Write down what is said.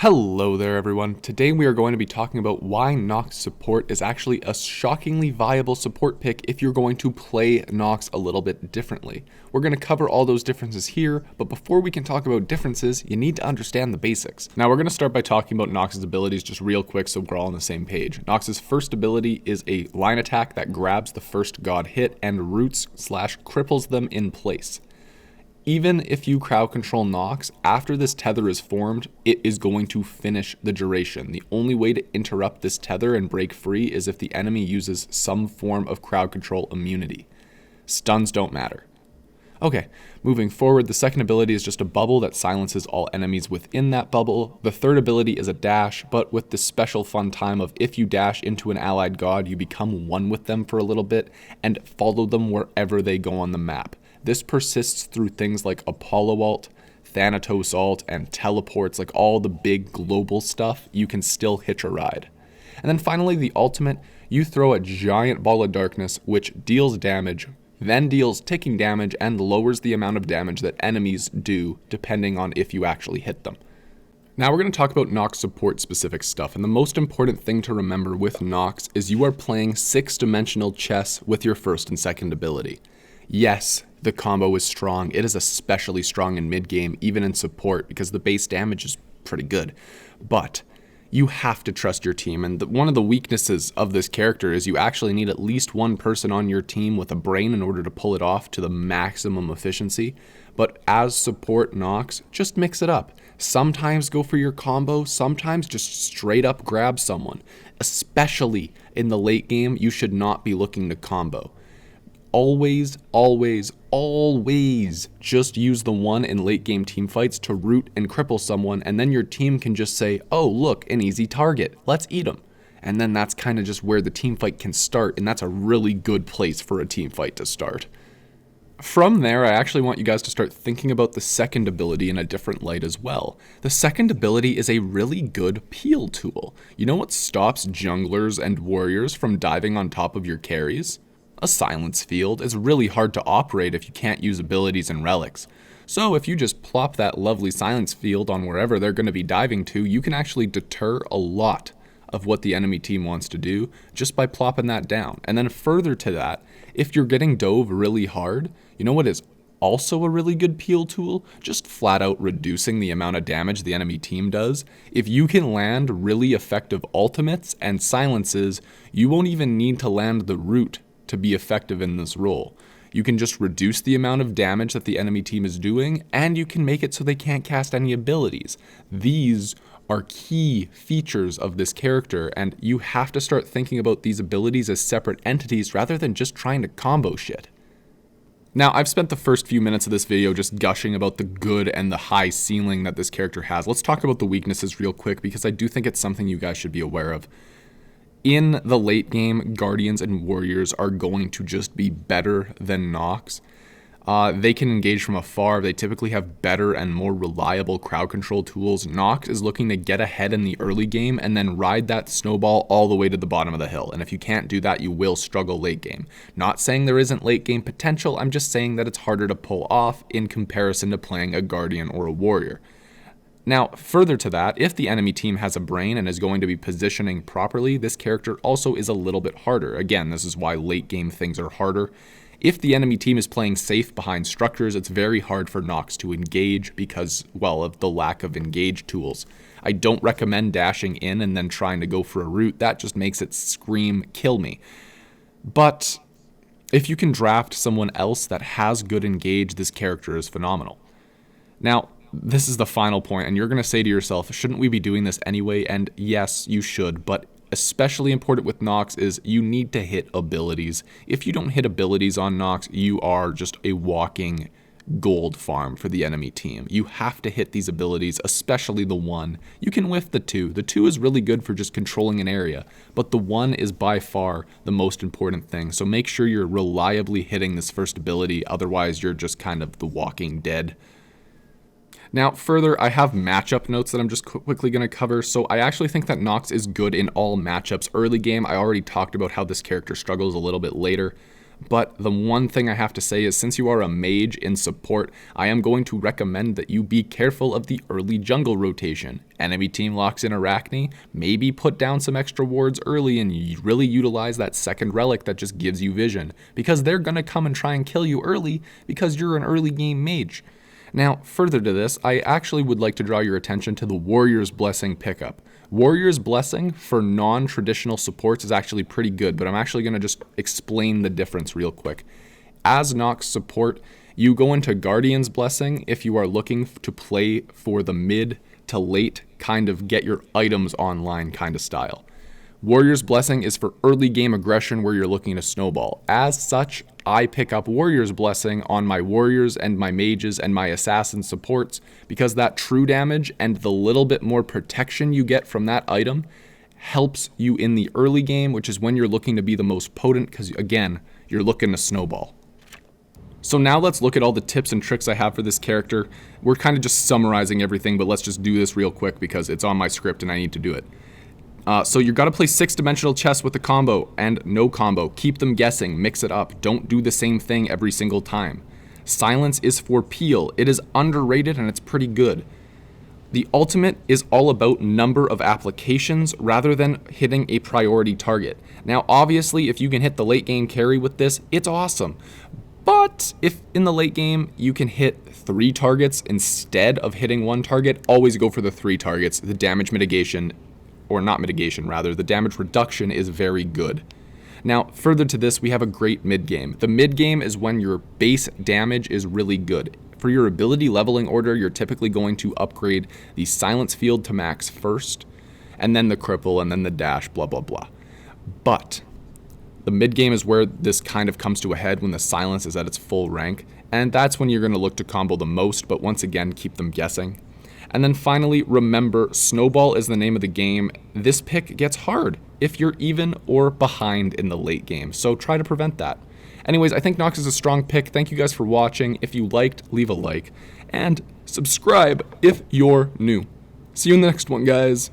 Hello there everyone. Today we are going to be talking about why Nox support is actually a shockingly viable support pick if you're going to play Nox a little bit differently. We're going to cover all those differences here, but before we can talk about differences, you need to understand the basics. Now we're going to start by talking about Nox's abilities just real quick so we're all on the same page. Nox's first ability is a line attack that grabs the first god hit and roots/cripples them in place. Even if you crowd control Nox, after this tether is formed, it is going to finish the duration. The only way to interrupt this tether and break free is if the enemy uses some form of crowd control immunity. Stuns don't matter. Okay, moving forward, the second ability is just a bubble that silences all enemies within that bubble. The third ability is a dash, but with the special fun time of if you dash into an allied god, you become one with them for a little bit and follow them wherever they go on the map. This persists through things like Apollo ult, Thanatos ult, and teleports, like all the big global stuff. You can still hitch a ride. And then finally, the ultimate, you throw a giant ball of darkness which deals damage, then deals ticking damage and lowers the amount of damage that enemies do depending on if you actually hit them. Now we're going to talk about Nox support specific stuff, and the most important thing to remember with Nox is you are playing 6-dimensional chess with your first and second ability. Yes, the combo is strong. It is especially strong in mid-game, even in support, because the base damage is pretty good. But you have to trust your team, and one of the weaknesses of this character is you actually need at least one person on your team with a brain in order to pull it off to the maximum efficiency. But as support Nox, just mix it up. Sometimes go for your combo, sometimes just straight up grab someone. Especially in the late game, you should not be looking to combo. Always just use the one in late game team fights to root and cripple someone, and then your team can just say, oh look, an easy target, let's eat him. And then that's kind of just where the team fight can start, and that's a really good place for a team fight to start. From there, I actually want you guys to start thinking about the second ability in a different light as well. The second ability is a really good peel tool. You know what stops junglers and warriors from diving on top of your carries? A silence field is really hard to operate if you can't use abilities and relics. So if you just plop that lovely silence field on wherever they're going to be diving to, you can actually deter a lot of what the enemy team wants to do just by plopping that down. And then further to that, if you're getting dove really hard, you know what is also a really good peel tool? Just flat out reducing the amount of damage the enemy team does. If you can land really effective ultimates and silences, you won't even need to land the root to be effective in this role. You can just reduce the amount of damage that the enemy team is doing, and you can make it so they can't cast any abilities. These are key features of this character, and you have to start thinking about these abilities as separate entities rather than just trying to combo shit. Now, I've spent the first few minutes of this video just gushing about the good and the high ceiling that this character has. Let's talk about the weaknesses real quick, because I do think it's something you guys should be aware of. In the late game, Guardians and Warriors are going to just be better than Nox. They can engage from afar. They typically have better and more reliable crowd control tools. Nox is looking to get ahead in the early game and then ride that snowball all the way to the bottom of the hill. And if you can't do that, you will struggle late game. Not saying there isn't late game potential, I'm just saying that it's harder to pull off in comparison to playing a Guardian or a Warrior. Now, further to that, if the enemy team has a brain and is going to be positioning properly, this character also is a little bit harder. Again, this is why late game things are harder. If the enemy team is playing safe behind structures, it's very hard for Nox to engage because, well, of the lack of engage tools. I don't recommend dashing in and then trying to go for a root. That just makes it scream, kill me. But if you can draft someone else that has good engage, this character is phenomenal. Now, this is the final point, and you're going to say to yourself, shouldn't we be doing this anyway? And yes, you should, but especially important with Nox is you need to hit abilities. If you don't hit abilities on Nox, you are just a walking gold farm for the enemy team. You have to hit these abilities, especially the 1. You can whiff the 2. The 2 is really good for just controlling an area, but the 1 is by far the most important thing. So make sure you're reliably hitting this first ability, otherwise you're just kind of the walking dead. Now, further, I have matchup notes that I'm just quickly going to cover. So I actually think that Nox is good in all matchups. Early game, I already talked about how this character struggles a little bit later. But the one thing I have to say is, since you are a mage in support, I am going to recommend that you be careful of the early jungle rotation. Enemy team locks in Arachne, maybe put down some extra wards early and really utilize that second relic that just gives you vision, because they're going to come and try and kill you early because you're an early game mage. Now, further to this, I actually would like to draw your attention to the Warrior's Blessing pickup. Warrior's Blessing for non-traditional supports is actually pretty good, but I'm actually going to just explain the difference real quick. As Nox support, you go into Guardian's Blessing if you are looking to play for the mid to late kind of get your items online kind of style. Warrior's Blessing is for early game aggression where you're looking to snowball. As such, I pick up Warrior's Blessing on my warriors and my mages and my assassin supports because that true damage and the little bit more protection you get from that item helps you in the early game, which is when you're looking to be the most potent because, again, you're looking to snowball. So now let's look at all the tips and tricks I have for this character. We're kind of just summarizing everything, but let's just do this real quick because it's on my script and I need to do it. So you got to play 6-dimensional chess with the combo and no combo. Keep them guessing, mix it up. Don't do the same thing every single time. Silence is for peel. It is underrated and it's pretty good. The ultimate is all about number of applications rather than hitting a priority target. Now, obviously, if you can hit the late game carry with this, it's awesome. But if in the late game you can hit 3 targets instead of hitting 1 target, always go for the 3 targets. The damage mitigation, or not mitigation rather, the damage reduction is very good. Now, further to this, we have a great mid-game. The mid-game is when your base damage is really good. For your ability leveling order, you're typically going to upgrade the silence field to max first, and then the cripple, and then the dash, blah, blah, blah. But the mid-game is where this kind of comes to a head when the silence is at its full rank, and that's when you're going to look to combo the most, but once again, keep them guessing. And then finally, remember, Snowball is the name of the game. This pick gets hard if you're even or behind in the late game, so try to prevent that. Anyways, I think Nox is a strong pick. Thank you guys for watching. If you liked, leave a like, and subscribe if you're new. See you in the next one, guys.